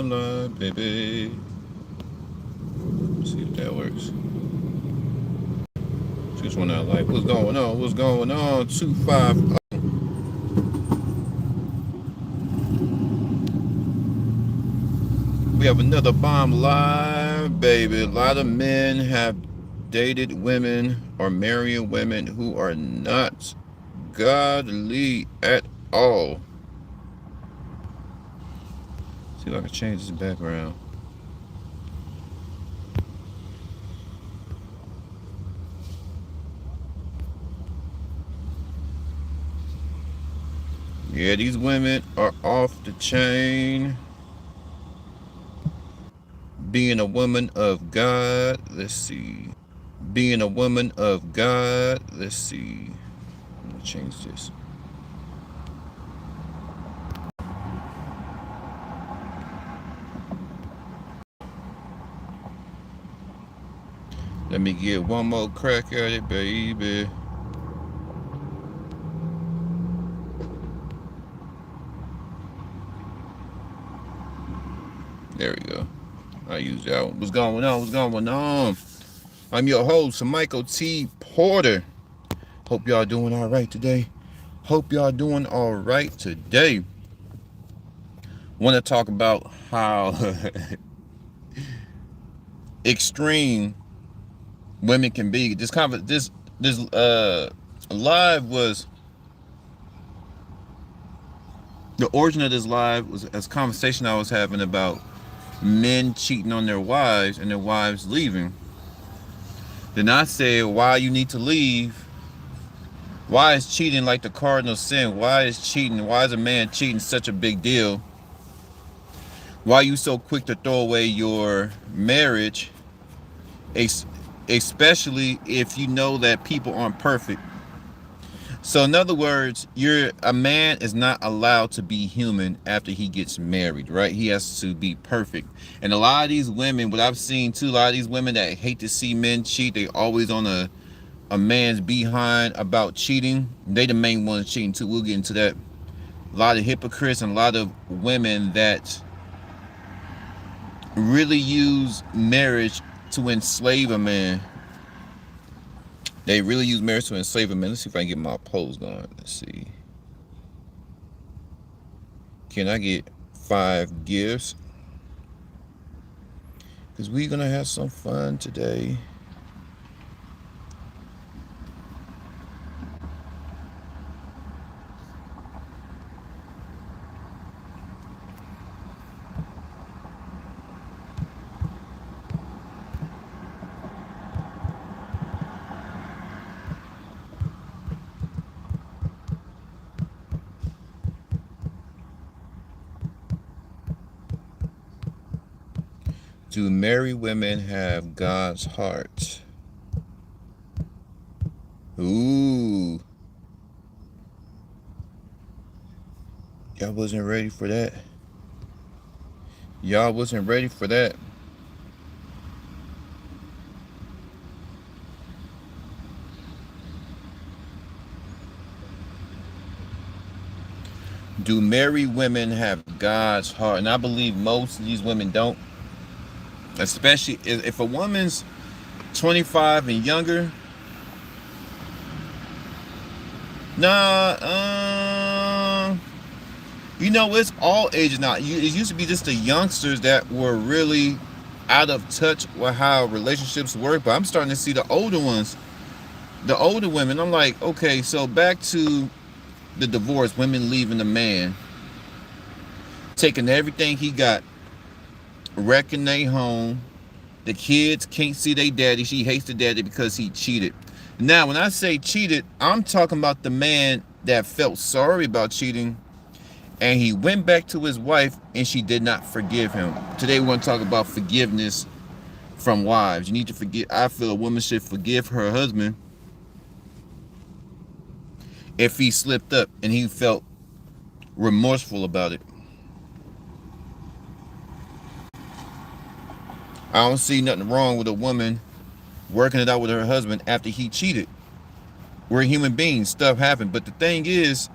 bomb live, baby. Let's see if that works. Just one out like, what's going on? What's going on? 250. We have another bomb live, baby. A lot of men have dated women or marrying women who are not godly at all. See if I can change this background. Yeah, these women are off the chain. Being a woman of God, let's see. Being a woman of God, let's see. I'm gonna change this. Let me get one more crack at it, baby. There we go. I use that one. What's going on? What's going on? I'm your host, Michael T. Porter. Hope y'all doing all right today. Hope y'all doing all right today. Want to talk about how extreme women can be. This live was the origin of this live was a conversation I was having about men cheating on their wives and their wives leaving. Then I said, why you need to leave? Why is cheating like the cardinal sin? Why is a man cheating such a big deal? Why are you so quick to throw away your marriage? Especially if you know that people aren't perfect. So in other words, a man is not allowed to be human after he gets married, right? He has to be perfect. And a lot of these women, what I've seen too, a lot of these women that hate to see men cheat, they always on a man's behind about cheating. They the main ones cheating too. We'll get into that. A lot of hypocrites and a lot of women that really use marriage to enslave a man. They really use marriage to enslave a man. Let's see if I can get my polls going. Let's see. Can I get 5 gifts? Because we're going to have some fun today. Do married women have God's heart? Ooh. Y'all wasn't ready for that. Y'all wasn't ready for that. Do married women have God's heart? And I believe most of these women don't. Especially if a woman's 25 and younger. You know, it's all ages now. It used to be just the youngsters that were really out of touch with how relationships work. But I'm starting to see the older ones, the older women. I'm like, okay, so back to the divorce, women leaving the man, taking everything he got, wrecking their home. The kids can't see their daddy. She hates the daddy because he cheated. Now, when I say cheated, I'm talking about the man that felt sorry about cheating and he went back to his wife and she did not forgive him. Today we want to talk about forgiveness from wives. You need to forgive. I feel a woman should forgive her husband if he slipped up and he felt remorseful about it. I don't see nothing wrong with a woman working it out with her husband after he cheated. We're human beings. Stuff happened. But the thing is,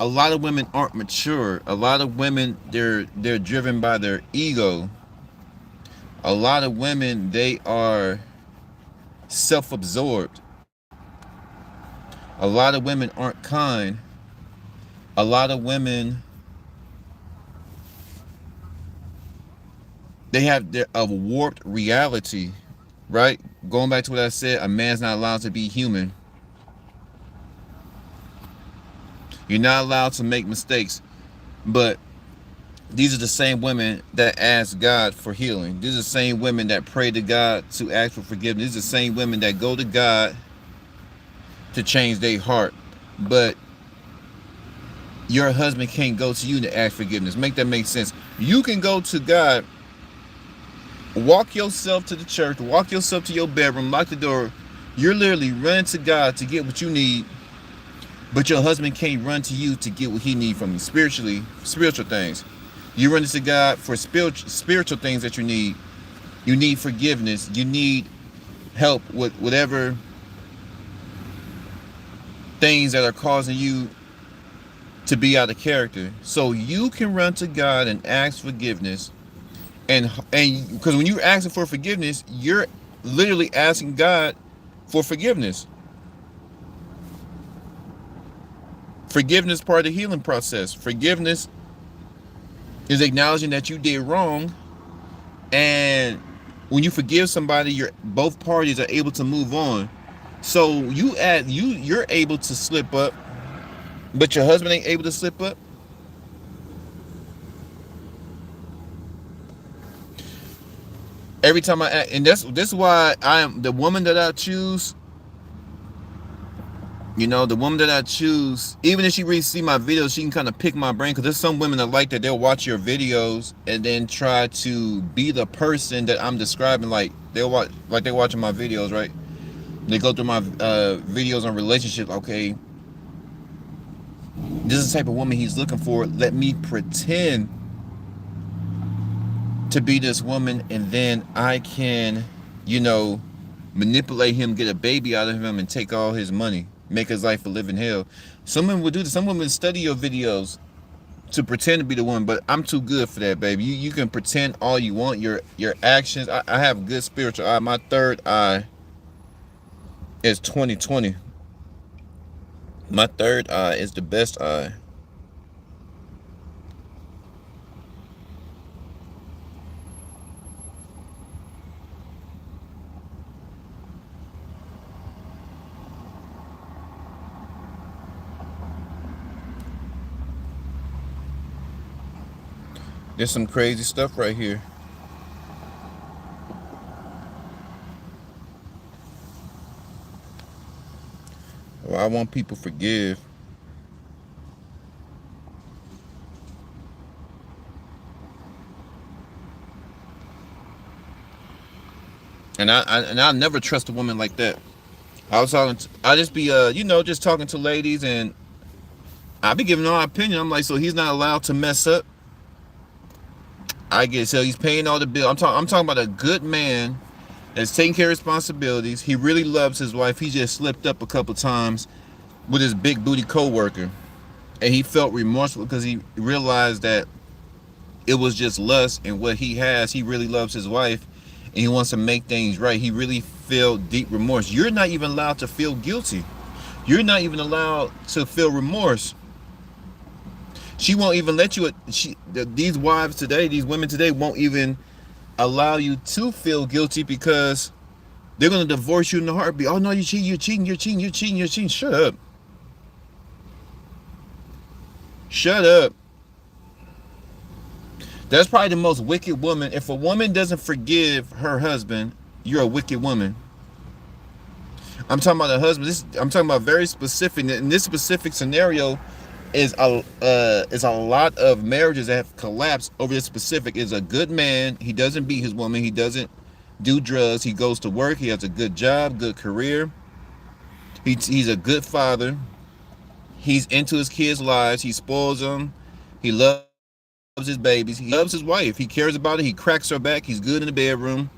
a lot of women aren't mature. A lot of women, they're driven by their ego. A lot of women, they are self-absorbed. A lot of women aren't kind. A lot of women, they have a warped reality, right? Going back to what I said, a man's not allowed to be human. You're not allowed to make mistakes. But these are the same women that ask God for healing. These are the same women that pray to God to ask for forgiveness. These are the same women that go to God to change their heart. But your husband can't go to you to ask forgiveness. Make that make sense. You can go to God, walk yourself to the church, walk yourself to your bedroom, lock the door. You're literally running to God to get what you need, but your husband can't run to you to get what he needs from you spiritually, spiritual things. You run to God for spiritual things that you need. You need forgiveness. You need help with whatever things that are causing you to be out of character. So you can run to God and ask forgiveness. And because when you're asking for forgiveness, you're literally asking God for forgiveness. Forgiveness is part of the healing process. Forgiveness is acknowledging that you did wrong, and when you forgive somebody, both parties are able to move on. So you're able to slip up, but your husband ain't able to slip up. Every time I act, and this is why I am the woman that I choose. You know, the woman that I choose, even if she really see my videos, she can kind of pick my brain. Because there's some women that like that. They'll watch your videos and then try to be the person that I'm describing. Like they'll watch, like they're watching my videos, right? They go through my videos on relationships. Okay, this is the type of woman he's looking for. Let me pretend to be this woman, and then I can, manipulate him, get a baby out of him, and take all his money. Make his life a living hell. Some women would do this. Some women study your videos to pretend to be the one, but I'm too good for that, baby. You can pretend all you want. Your actions. I have good spiritual eye. My third eye is 20/20. My third eye is the best eye. There's some crazy stuff right here. Well, I want people to forgive. And I'll never trust a woman like that. I just be just talking to ladies, and I be giving my opinion. I'm like, so he's not allowed to mess up. I get it. So he's paying all the bills. I'm talking about a good man that's taking care of responsibilities. He really loves his wife. He just slipped up a couple times with his big booty coworker, and he felt remorseful because he realized that it was just lust, and what he has, he really loves his wife, and he wants to make things right. He really felt deep remorse. You're not even allowed to feel guilty. You're not even allowed to feel remorse. She won't even let you. These wives today, these women today, won't even allow you to feel guilty because they're gonna divorce you in a heartbeat. Oh no, you're cheating, you're cheating, you're cheating, you're cheating, you're cheating. Shut up. Shut up. That's probably the most wicked woman. If a woman doesn't forgive her husband, you're a wicked woman. I'm talking about a husband. I'm talking about very specific. In this specific scenario, is a lot of marriages that have collapsed over this specific. Is a good man. He doesn't beat his woman. He doesn't do drugs. He goes to work. He has a good job, good career. He's a good father. He's into his kids' lives. He spoils them. He loves his babies. He loves his wife. He cares about it. He cracks her back. He's good in the bedroom.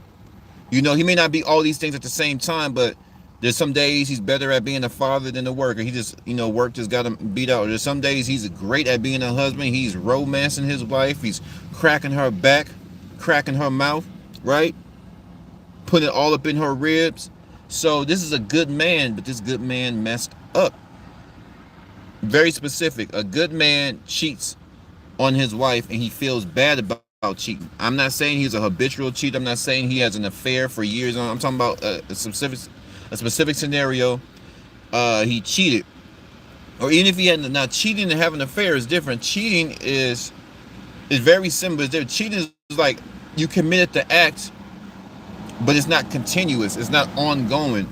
He may not be all these things at the same time, but There's some days he's better at being a father than a worker. He just, work just got him beat out. There's some days he's great at being a husband. He's romancing his wife. He's cracking her back, cracking her mouth, right? Putting it all up in her ribs. So this is a good man, but this good man messed up. Very specific. A good man cheats on his wife and he feels bad about cheating. I'm not saying he's a habitual cheat. I'm not saying he has an affair for years on. I'm talking about a specific scenario. He cheated, or even if he had not, cheating and having an affair is different. Cheating is very simple. Cheating is like you committed the act, but it's not continuous. It's not ongoing.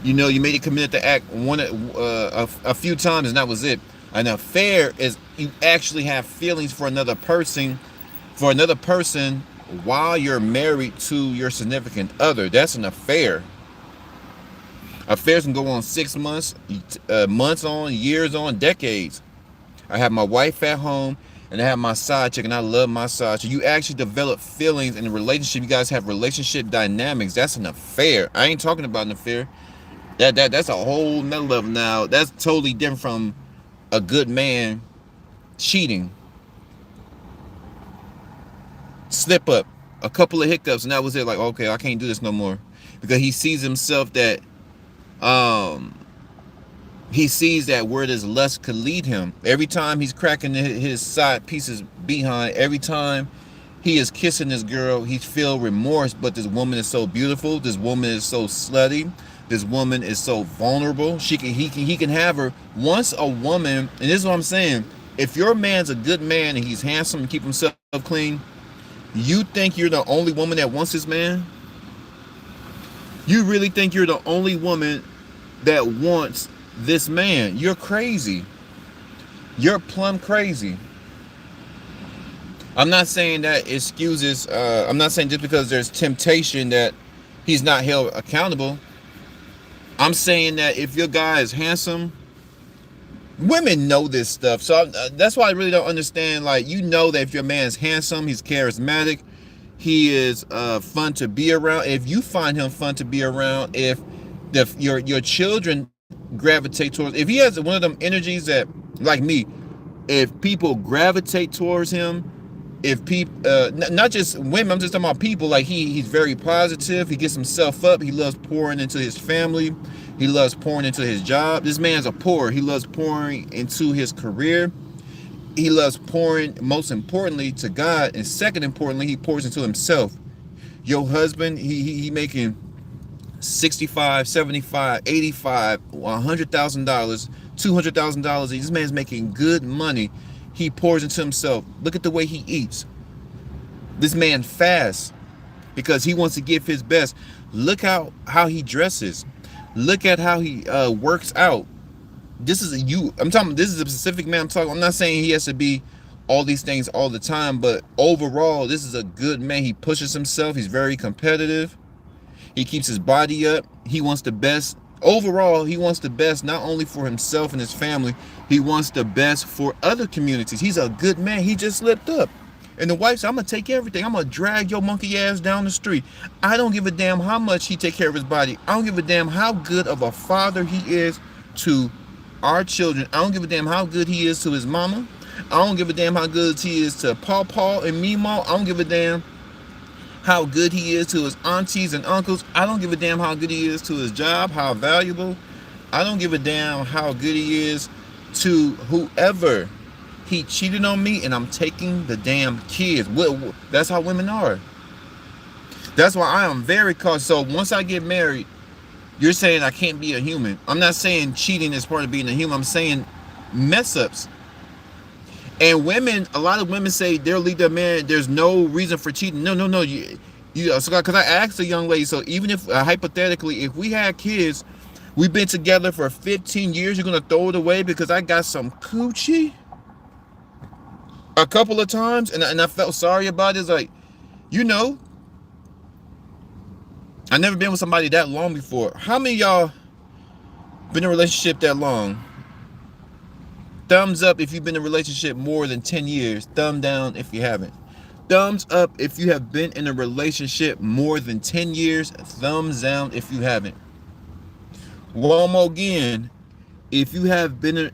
You made it committed the act a few times, and that was it. An affair is you actually have feelings for another person, while you're married to your significant other. That's an affair. Affairs can go on 6 months, months on, years on, decades. I have my wife at home, and I have my side chick, and I love my side chick. You actually develop feelings in a relationship. You guys have relationship dynamics. That's an affair. I ain't talking about an affair. That's a whole nother level now. That's totally different from a good man cheating. Slip up, a couple of hiccups, and that was it. Like, okay, I can't do this no more, because he sees himself that he sees that where this lust could lead him. Every time he's cracking his side pieces behind, every time he is kissing this girl, he feel remorse. But this woman is so beautiful. This woman is so slutty. This woman is so vulnerable. He can have her. Once a woman, and this is what I'm saying, if your man's a good man and he's handsome and keep himself clean, you think you're the only woman that wants this man? You really think you're the only woman that wants this man? You're crazy. You're plumb crazy. I'm not saying that excuses, I'm not saying just because there's temptation that he's not held accountable. I'm saying that if your guy is handsome, women know this stuff. So that's why I really don't understand. Like, that if your man's handsome, he's charismatic, he is fun to be around. If you find him fun to be around, if your children gravitate towards, if he has one of them energies that, like me, if people gravitate towards him, if people, not just women, I'm just talking about people, like he's very positive, he gets himself up, he loves pouring into his family, he loves pouring into his job. This man's a pourer. He loves pouring into his career. He loves pouring, most importantly, to God, and second importantly, he pours into himself. Your husband, he making $65, $75, $85, $100,000, $200,000. This man's making good money. He pours into himself. Look at the way he eats. This man fasts because he wants to give his best. Look how he dresses. Look at how he works out. This is this is a specific man I'm talking. I'm not saying he has to be all these things all the time, but overall, this is a good man. He pushes himself. He's very competitive. He keeps his body up. He wants the best. Overall, he wants the best, not only for himself and his family, he wants the best for other communities. He's a good man. He just slipped up. And the wife said, I'm going to take everything. I'm going to drag your monkey ass down the street. I don't give a damn how much he take care of his body. I don't give a damn how good of a father he is to our children. I don't give a damn how good he is to his mama. I don't give a damn how good he is to Paw and Meemaw. I don't give a damn how good he is to his aunties and uncles. I don't give a damn how good he is to his job, how valuable. I don't give a damn how good he is to whoever. He cheated on me and I'm taking the damn kids. That's how women are. That's why I am very cautious. So once I get married, you're saying I can't be a human. I'm not saying cheating is part of being a human. I'm saying mess ups. And women, a lot of women say they'll leave their man. There's no reason for cheating. No. So because I asked a young lady, so even if hypothetically, if we had kids, we've been together for 15 years, you're gonna throw it away because I got some coochie a couple of times, and I felt sorry about it. It's like, I never been with somebody that long before. How many of y'all been in a relationship that long? Thumbs up if you've been in a relationship more than 10 years. Thumb down if you haven't. Thumbs up if you have been in a relationship more than 10 years. Thumbs down if you haven't. One more again. If you have been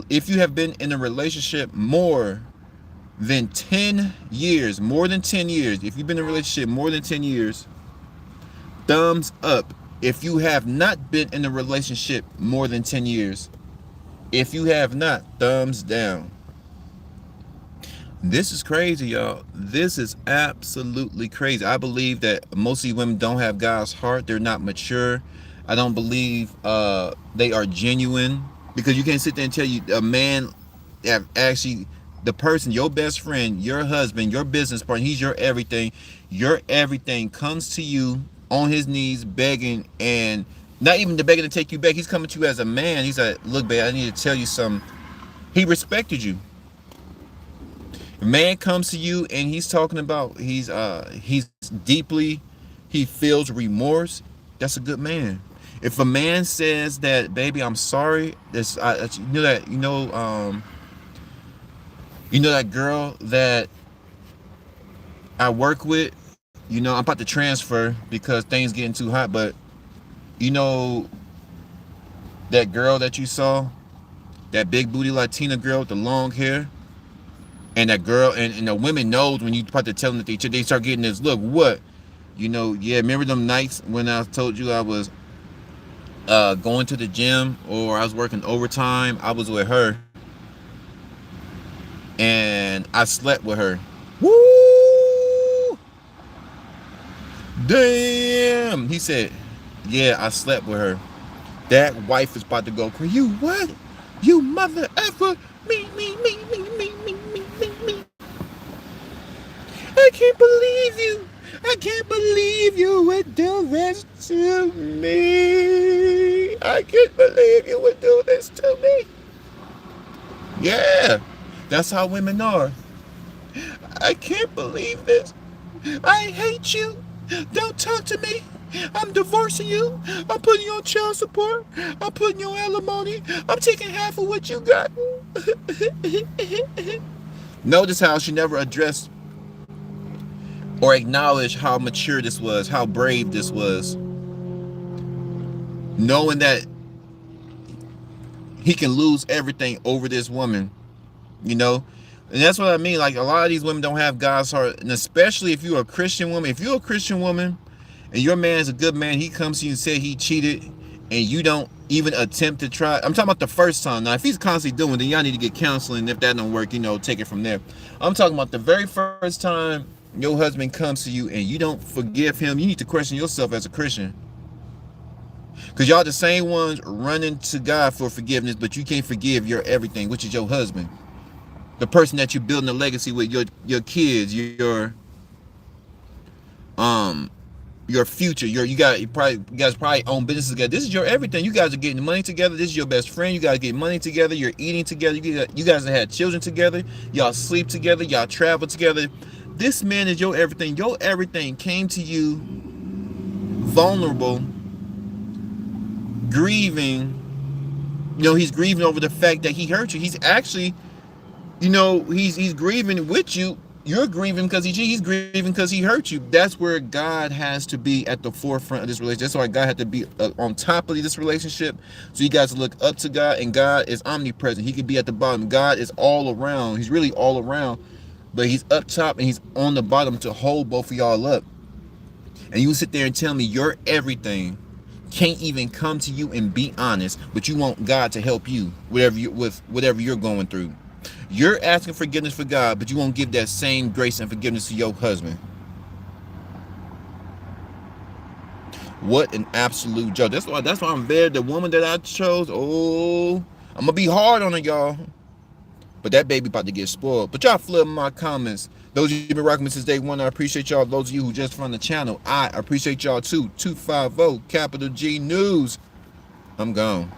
if you have been in a relationship more than 10 years, more than 10 years, if you've been in a relationship more than 10 years, thumbs up. If you have not been in a relationship more than 10 years, if you have not, thumbs down. This is crazy, y'all. This is absolutely crazy. I believe that most of these women don't have God's heart. They're not mature. I don't believe they are genuine, because you can't sit there and tell you a man have actually the person, your best friend, your husband, your business partner, he's your everything. Your everything comes to you on his knees begging, and not even the begging to take you back. He's coming to you as a man. He's like, look, babe, I need to tell you something. He respected you. A man comes to you and he's talking about he's deeply, he feels remorse. That's a good man. If a man says that, baby, I'm sorry, this you know that girl that I work with, I'm about to transfer because things getting too hot, but you know that girl that you saw, that big booty Latina girl with the long hair, and that girl, and the women knows when you about to tell them that they start getting this look. What? Yeah, remember them nights when I told you I was going to the gym or I was working overtime? I was with her and I slept with her. Woo! Damn! He said, yeah, I slept with her. That wife is about to go, you what? You mother effer! Me. I can't believe you. I can't believe you would do this to me. I can't believe you would do this to me. Yeah, that's how women are. I can't believe this. I hate you. Don't talk to me. I'm divorcing you. I'm putting you on child support. I'm putting you on alimony. I'm taking half of what you got. Notice how she never addressed or acknowledge how mature this was, how brave this was. Knowing that he can lose everything over this woman, And that's what I mean. Like, a lot of these women don't have God's heart. And especially if you're a Christian woman. If you're a Christian woman and your man is a good man, he comes to you and says he cheated, and you don't even attempt to try. I'm talking about the first time. Now, if he's constantly doing it, then y'all need to get counseling. If that don't work, take it from there. I'm talking about the very first time your husband comes to you and you don't forgive him. You need to question yourself as a Christian, because y'all the same ones running to God for forgiveness, but you can't forgive your everything, which is your husband, the person that you're building a legacy with, your kids, your future. You guys probably own businesses together. This is your everything. You guys are getting money together. This is your best friend. You guys get money together. You're eating together. You guys have had children together. Y'all sleep together. Y'all travel together. This man is your everything. Your everything came to you vulnerable, grieving. He's grieving over the fact that he hurt you. He's actually, he's grieving with you. You're grieving because he's grieving because he hurt you. That's where God has to be at the forefront of this relationship. That's why God had to be on top of this relationship. So you guys look up to God, and God is omnipresent. He could be at the bottom. God is all around. He's really all around, but he's up top and he's on the bottom to hold both of y'all up. And you sit there and tell me your everything can't even come to you and be honest, but you want God to help you with whatever you're going through. You're asking forgiveness for God, but you won't give that same grace and forgiveness to your husband. What an absolute joke. That's why I'm there. The woman that I chose, I'm gonna be hard on her, y'all. But that baby about to get spoiled. But y'all flood my comments. Those of you who've been rocking me since day one, I appreciate y'all. Those of you who just found the channel, I appreciate y'all too. 250 Capital G News. I'm gone.